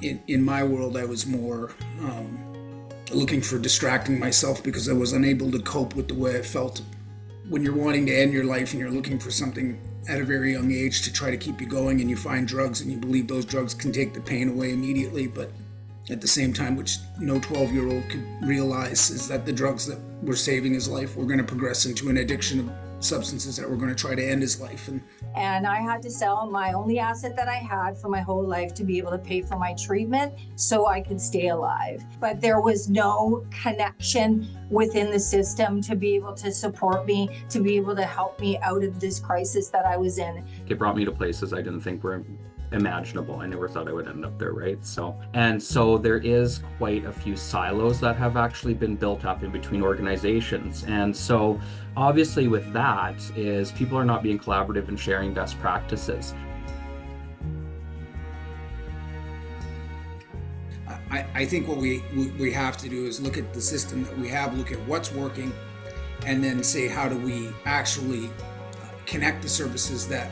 in my world, I was more looking for distracting myself because I was unable to cope with the way I felt. When you're wanting to end your life and you're looking for something at a very young age to try to keep you going, and you find drugs and you believe those drugs can take the pain away immediately, but at the same time, which no 12-year-old could realize, is that the drugs that were saving his life were going to progress into an addiction of substances that were going to try to end his life. And I had to sell my only asset that I had for my whole life to be able to pay for my treatment so I could stay alive. But there was no connection within the system to be able to support me, to be able to help me out of this crisis that I was in. It brought me to places I didn't think were imaginable. I never thought I would end up there, right? So there is quite a few silos that have actually been built up in between organizations. And so obviously with that is people are not being collaborative and sharing best practices. I think what we have to do is look at the system that we have, look at what's working, and then say, how do we actually connect the services that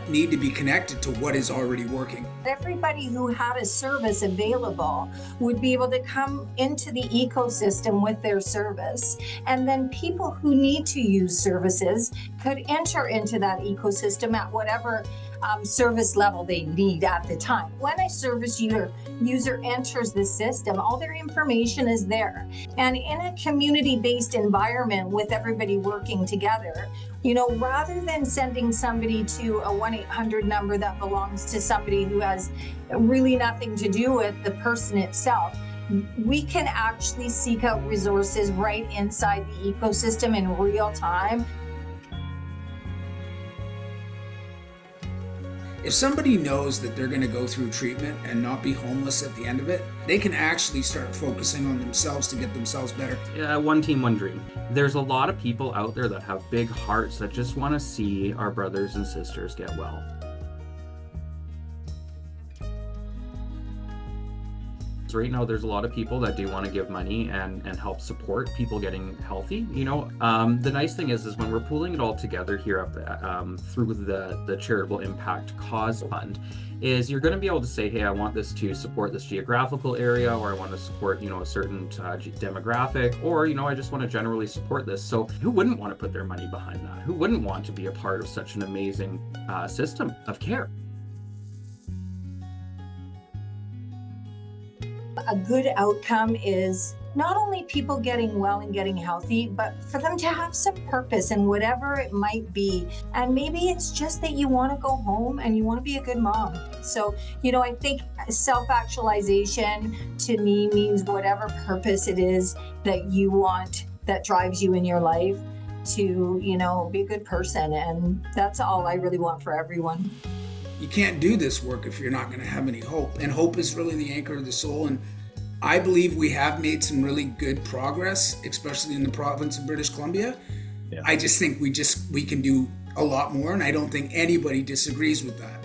need to be connected to what is already working. Everybody who had a service available would be able to come into the ecosystem with their service. And then people who need to use services could enter into that ecosystem at whatever service level they need at the time. When a service user enters the system, all their information is there. And in a community-based environment with everybody working together, rather than sending somebody to a 1-800 number that belongs to somebody who has really nothing to do with the person itself, we can actually seek out resources right inside the ecosystem in real time. If somebody knows that they're going to go through treatment and not be homeless at the end of it, they can actually start focusing on themselves to get themselves better. Yeah, one team, one dream. There's a lot of people out there that have big hearts that just want to see our brothers and sisters get well. Right now, there's a lot of people that do want to give money and help support people getting healthy. The nice thing is when we're pulling it all together here through the Charitable Impact Cause Fund, is you're going to be able to say, hey, I want this to support this geographical area, or I want to support, a certain demographic, or, I just want to generally support this. So who wouldn't want to put their money behind that? Who wouldn't want to be a part of such an amazing system of care? A good outcome is not only people getting well and getting healthy, but for them to have some purpose in whatever it might be. And maybe it's just that you want to go home and you want to be a good mom. So, I think self-actualization to me means whatever purpose it is that you want, that drives you in your life to, be a good person. And that's all I really want for everyone. You can't do this work if you're not going to have any hope. And hope is really the anchor of the soul. And I believe we have made some really good progress, especially in the province of British Columbia. Yeah. I just think we can do a lot more, and I don't think anybody disagrees with that.